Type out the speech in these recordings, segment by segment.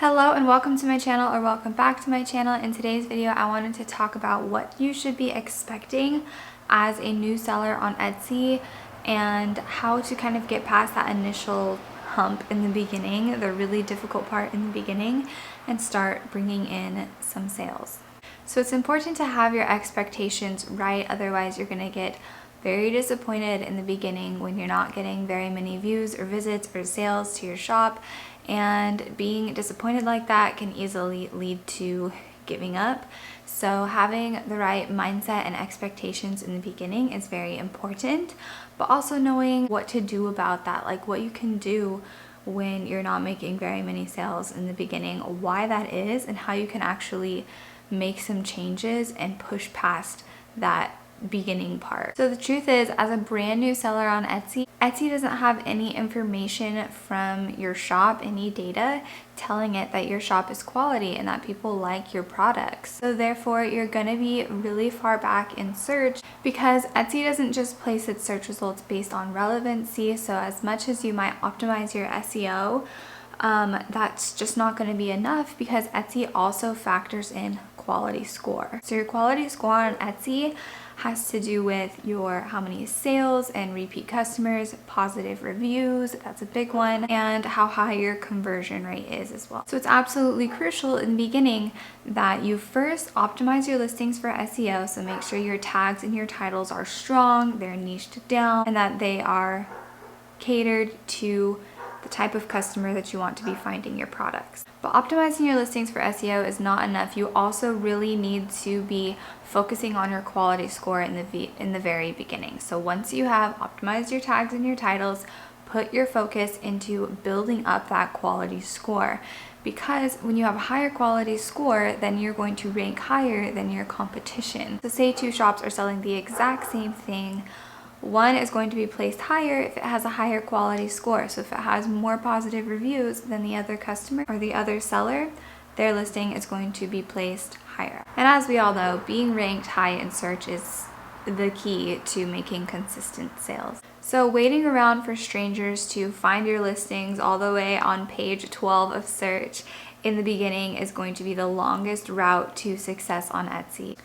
Hello and welcome to my channel, or welcome back to my channel. In today's video I wanted to talk about what you should be expecting as a new seller on Etsy and how to kind of get past that initial hump in the beginning, the really difficult part in the beginning, and start bringing in some sales. So it's important to have your expectations right, otherwise you're going to get very disappointed in the beginning when you're not getting very many views or visits or sales to your shop, and being disappointed like that can easily lead to giving up. So having the right mindset and expectations in the beginning is very important, but also knowing what to do about that, like what you can do when you're not making very many sales in the beginning, why that is, and how you can actually make some changes and push past that beginning part. So the truth is, as a brand new seller on Etsy doesn't have any information from your shop, any data telling it that your shop is quality and that people like your products. So therefore you're going to be really far back in search, because Etsy doesn't just place its search results based on relevancy. So as much as you might optimize your SEO, that's just not going to be enough, because Etsy also factors in quality score. So your quality score on Etsy has to do with your how many sales and repeat customers, positive reviews, that's a big one, and how high your conversion rate is as well. So it's absolutely crucial in the beginning that you first optimize your listings for SEO. So make sure your tags and your titles are strong, they're niched down, and that they are catered to the type of customer that you want to be finding your products. But optimizing your listings for SEO is not enough. You also really need to be focusing on your quality score in the very beginning. So once you have optimized your tags and your titles, put your focus into building up that quality score, because when you have a higher quality score, then you're going to rank higher than your competition. So say two shops are selling the exact same thing, one is going to be placed higher if it has a higher quality score. So if it has more positive reviews than the other customer or the other seller, their listing is going to be placed higher. And as we all know, being ranked high in search is the key to making consistent sales. So waiting around for strangers to find your listings all the way on page 12 of search in the beginning is going to be the longest route to success on Etsy.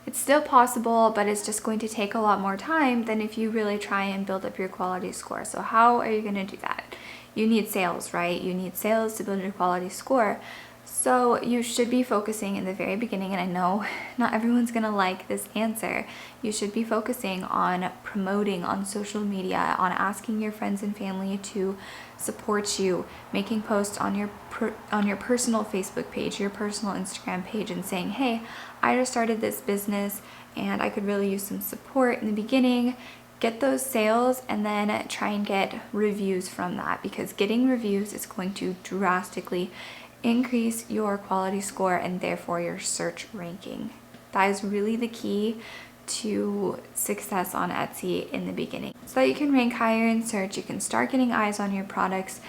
It's still possible, but it's just going to take a lot more time than if you really try and build up your quality score. So how are you going to do that? You need sales, right? You need sales to build your quality score. So you should be focusing in the very beginning, and I know not everyone's going to like this answer, you should be focusing on promoting on social media, on asking your friends and family to support you, making posts on your personal Facebook page, your personal Instagram page, and saying, hey, I just started this business and I could really use some support in the beginning. Get those sales and then try and get reviews from that, because getting reviews is going to drastically increase your quality score and therefore your search ranking. That is really the key to success on Etsy in the beginning. So that you can rank higher in search, you can start getting eyes on your products,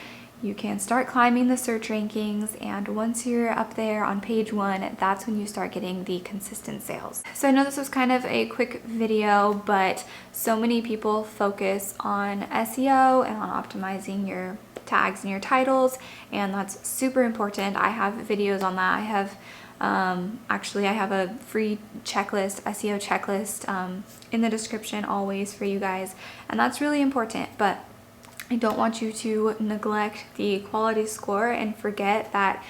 you can start climbing the search rankings, and once you're up there on page 1, that's when you start getting the consistent sales. So I know this was kind of a quick video, but so many people focus on SEO and on optimizing your tags and your titles, and that's super important. I have videos on that. I have actually I have a free checklist, SEO checklist, in the description always for you guys, and that's really important. But I don't want you to neglect the quality score and forget that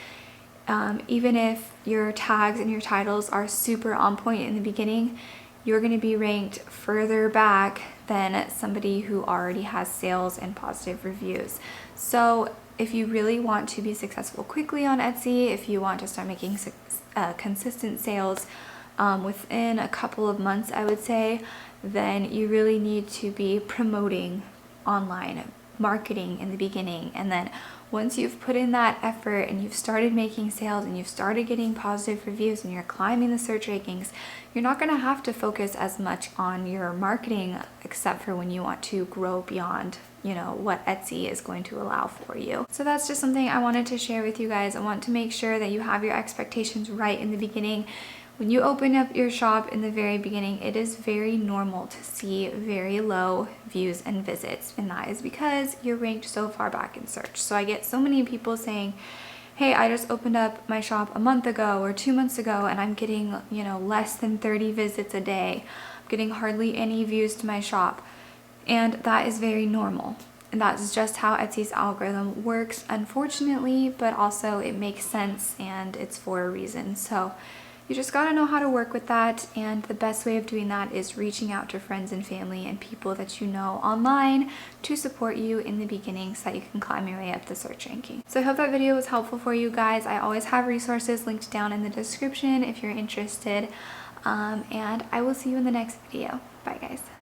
even if your tags and your titles are super on point in the beginning, you're going to be ranked further back than somebody who already has sales and positive reviews. So if you really want to be successful quickly on Etsy, if you want to start making consistent sales within a couple of months, I would say, then you really need to be promoting online, marketing in the beginning. And then once you've put in that effort and you've started making sales and you've started getting positive reviews and you're climbing the search rankings, you're not going to have to focus as much on your marketing, except for when you want to grow beyond, you know, what Etsy is going to allow for you. So that's just something I wanted to share with you guys. I want to make sure that you have your expectations right in the beginning. When you open up your shop in the very beginning, it is very normal to see very low views and visits, and that is because you're ranked so far back in search. So I get so many people saying, hey, I just opened up my shop a month ago or 2 months ago and I'm getting, you know, less than 30 visits a day. I'm getting hardly any views to my shop. And that is very normal. And that's just how Etsy's algorithm works, unfortunately, but also it makes sense and it's for a reason. So you just gotta know how to work with that, and the best way of doing that is reaching out to friends and family and people that you know online to support you in the beginning so that you can climb your way up the search ranking. So I hope that video was helpful for you guys. I always have resources linked down in the description if you're interested, and I will see you in the next video. Bye guys.